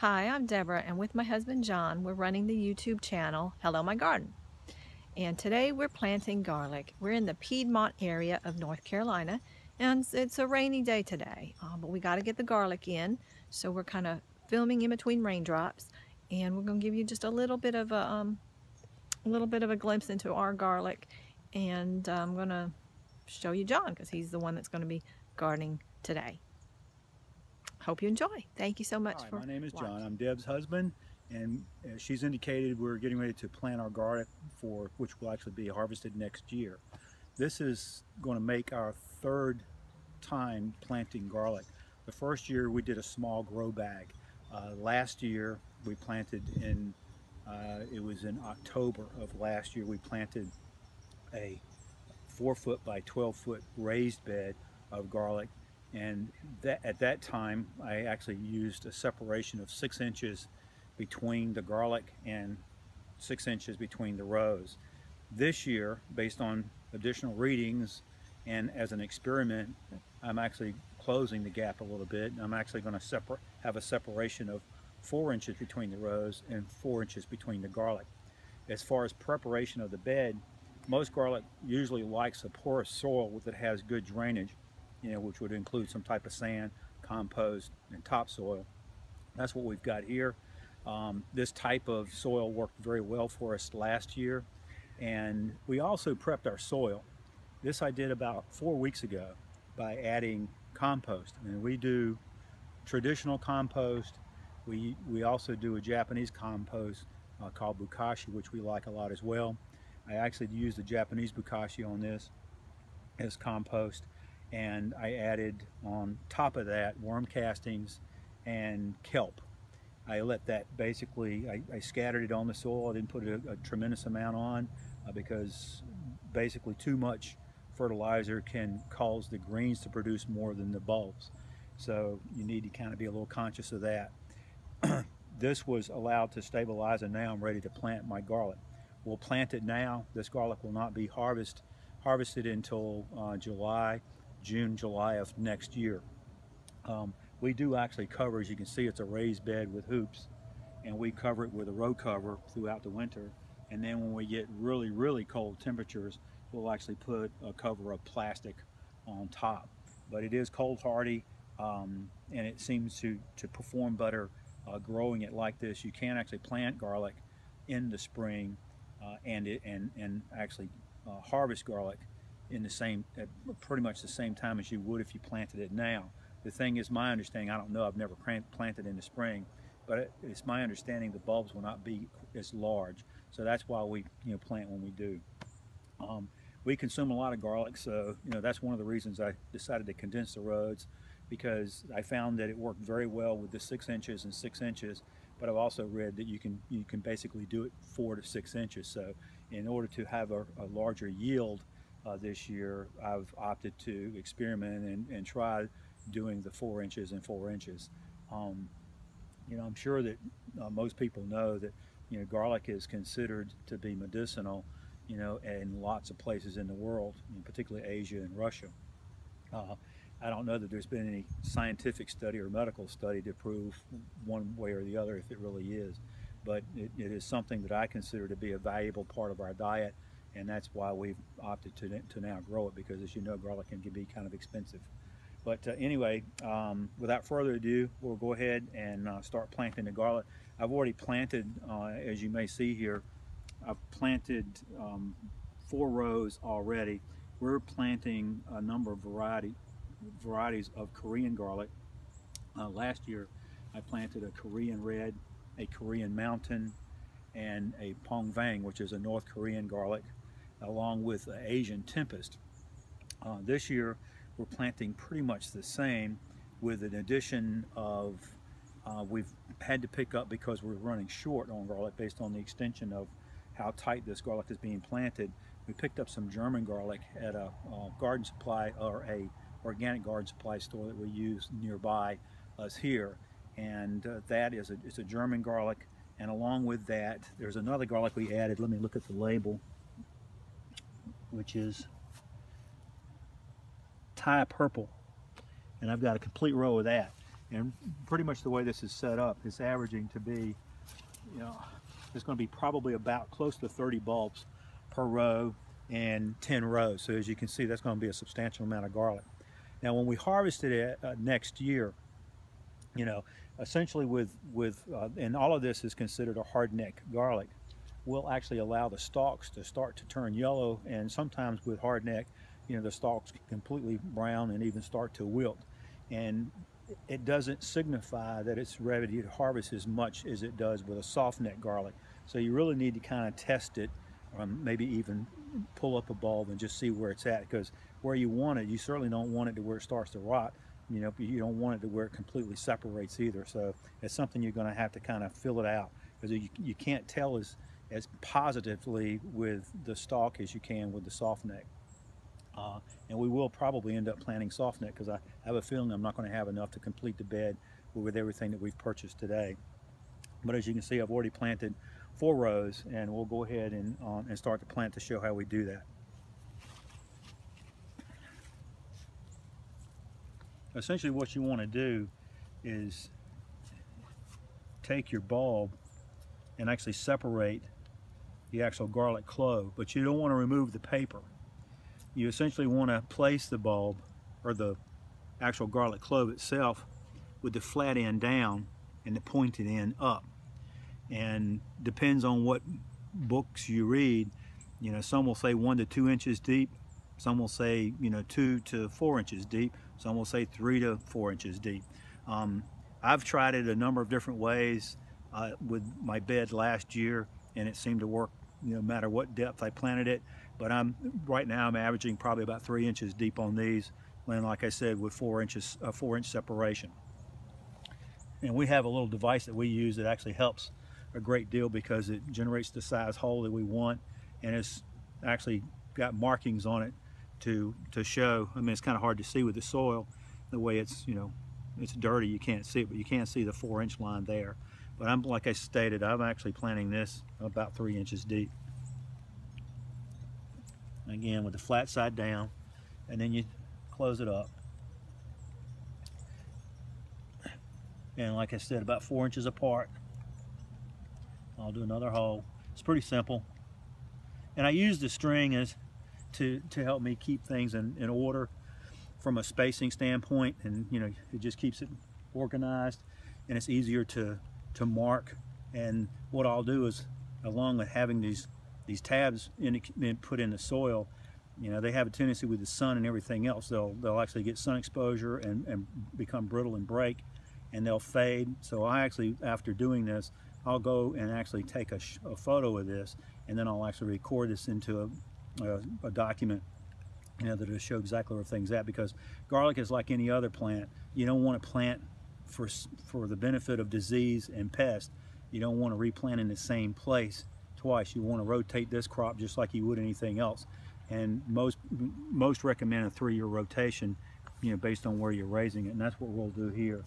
Hi, I'm Deborah, and with my husband John, we're running the YouTube channel Hello My Garden. And today we're planting garlic. We're in the Piedmont area of North Carolina, and it's a rainy day today, but we got to get the garlic in, so we're kind of filming in between raindrops, and we're going to give you just a little bit of a glimpse into our garlic, and I'm going to show you John because he's the one that's going to be gardening today. Hope you enjoy. Thank you so much Hi, for my name is John. watching. I'm Deb's husband, and as she's indicated, we're getting ready to plant our garlic for which will actually be harvested next year. This is going to make our third time planting garlic. The first year we did a small grow bag. Last year we planted it was in October of last year, we planted a 4-foot by 12-foot raised bed of garlic, and at that time I actually used a separation of 6 inches between the garlic and 6 inches between the rows. This year, based on additional readings and as an experiment, I'm actually closing the gap a little bit. I'm actually going to have a separation of 4 inches between the rows and 4 inches between the garlic. As far as preparation of the bed, most garlic usually likes a porous soil that has good drainage, which would include some type of sand, compost, and topsoil. That's what we've got here. This type of soil worked very well for us last year, and we also prepped our soil. This I did about 4 weeks ago by adding compost. And we do traditional compost. We also do a Japanese compost called bukashi, which we like a lot as well. I actually used the Japanese bukashi on this as compost, and I added on top of that worm castings and kelp. I let that basically, I scattered it on the soil. I didn't put a tremendous amount on because basically too much fertilizer can cause the greens to produce more than the bulbs. So you need to kind of be a little conscious of that. This was allowed to stabilize, and now I'm ready to plant my garlic. We'll plant it now. This garlic will not be harvested until June, July of next year. We do actually cover, as you can see, it's a raised bed with hoops, and we cover it with a row cover throughout the winter. And then when we get really, really cold temperatures, we'll actually put a cover of plastic on top. But it is cold hardy, and it seems to perform better growing it like this. You can actually plant garlic in the spring and actually harvest garlic in at pretty much the same time as you would if you planted it now. The thing is, my understanding, I don't know, I've never planted in the spring, but it's my understanding the bulbs will not be as large. So that's why we plant when we do. We consume a lot of garlic, so that's one of the reasons I decided to condense the rows, because I found that it worked very well with the 6 inches and 6 inches. But I've also read that you can basically do it 4 to 6 inches. So in order to have a larger yield this year, I've opted to experiment and try doing the 4 inches and 4 inches. I'm sure that most people know that garlic is considered to be medicinal, in lots of places in the world, particularly Asia and Russia. I don't know that there's been any scientific study or medical study to prove one way or the other if it really is, but it is something that I consider to be a valuable part of our diet, and that's why we've opted to now grow it, because as you know, garlic can be kind of expensive. But anyway, without further ado, we'll go ahead and start planting the garlic. I've already planted, as you may see here, I've planted 4 rows already. We're planting a number of varieties of Korean garlic. Last year I planted a Korean red, a Korean mountain, and a Pong Vang, which is a North Korean garlic, along with Asian tempest. This year we're planting pretty much the same, with an addition of we've had to pick up, because we're running short on garlic based on the extension of how tight this garlic is being planted. We picked up some German garlic at a garden supply, or a organic garden supply store that we use nearby us here, and that is it's a German garlic. And along with that, there's another garlic we added. Let me look at the label, which is Thai purple, and I've got a complete row of that. And pretty much the way this is set up, it's averaging to be, there's going to be probably about close to 30 bulbs per row and 10 rows. So as you can see, that's going to be a substantial amount of garlic. Now when we harvested it next year, essentially and all of this is considered a hardneck garlic, will actually allow the stalks to start to turn yellow, and sometimes with hardneck, the stalks completely brown and even start to wilt. And it doesn't signify that it's ready to harvest as much as it does with a soft neck garlic. So you really need to kind of test it, or maybe even pull up a bulb and just see where it's at, because where you want it, you certainly don't want it to where it starts to rot. You don't want it to where it completely separates either. So it's something you're going to have to kind of fill it out, because you can't tell as positively with the stalk as you can with the soft neck. And we will probably end up planting soft neck, because I have a feeling I'm not going to have enough to complete the bed with everything that we've purchased today. But as you can see, I've already planted 4 rows, and we'll go ahead and start to plant to show how we do that. Essentially what you want to do is take your bulb and actually separate the actual garlic clove, but you don't want to remove the paper. You essentially want to place the bulb, or the actual garlic clove itself, with the flat end down and the pointed end up. And depends on what books you read, some will say 1 to 2 inches deep, some will say 2 to 4 inches deep, some will say 3 to 4 inches deep. I've tried it a number of different ways with my bed last year, and it seemed to work no matter what depth I planted it. But right now I'm averaging probably about 3 inches deep on these, and like I said, with 4 inch separation. And we have a little device that we use that actually helps a great deal, because it generates the size hole that we want, and it's actually got markings on it to show. I mean, it's kind of hard to see with the soil, the way it's it's dirty, you can't see it, but you can see the 4 inch line there. But like I stated, I'm actually planting this about 3 inches deep. Again, with the flat side down, and then you close it up. And like I said, about 4 inches apart. I'll do another hole. It's pretty simple. And I use the string to help me keep things in order from a spacing standpoint, and it just keeps it organized, and it's easier to mark. And what I'll do is, along with having these tabs put in the soil, they have a tendency with the sun and everything else, they'll actually get sun exposure and become brittle and break, and they'll fade. So I actually, after doing this, I'll go and actually take a photo of this, and then I'll actually record this into a document, that'll show exactly where things at. Because garlic is like any other plant. You don't want to plant for the benefit of disease and pest. You don't want to replant in the same place twice. You want to rotate this crop just like you would anything else. And most recommend a 3-year rotation, based on where you're raising it, and that's what we'll do here.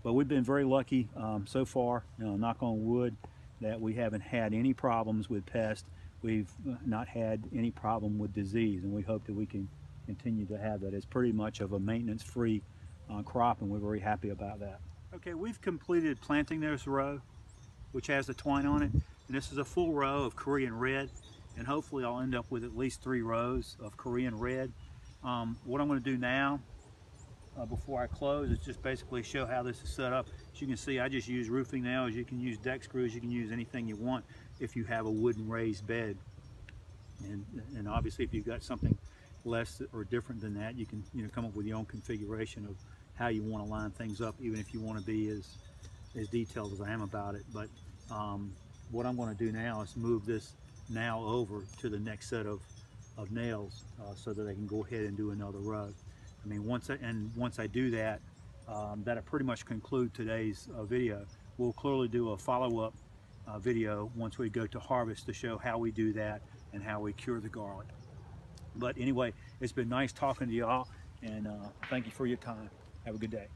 But we've been very lucky so far, knock on wood, that we haven't had any problems with pests. We've not had any problem with disease, and we hope that we can continue to have that. It's pretty much of a maintenance-free crop, and we're very happy about that. Okay, we've completed planting this row, which has the twine on it, and this is a full row of Korean red, and hopefully I'll end up with at least 3 rows of Korean red. What I'm going to do now, before I close, is just basically show how this is set up. As you can see, I just use roofing nails. You can use deck screws, you can use anything you want if you have a wooden raised bed. And obviously, if you've got something less or different than that, you can come up with your own configuration of how you want to line things up, even if you want to be as detailed as I am about it. But what I'm going to do now is move this nail over to the next set of nails, so that I can go ahead and do another row. I mean, once I do that, that'll pretty much conclude today's video. We'll clearly do a follow-up video once we go to harvest to show how we do that and how we cure the garlic. But anyway, it's been nice talking to y'all, and thank you for your time. Have a good day.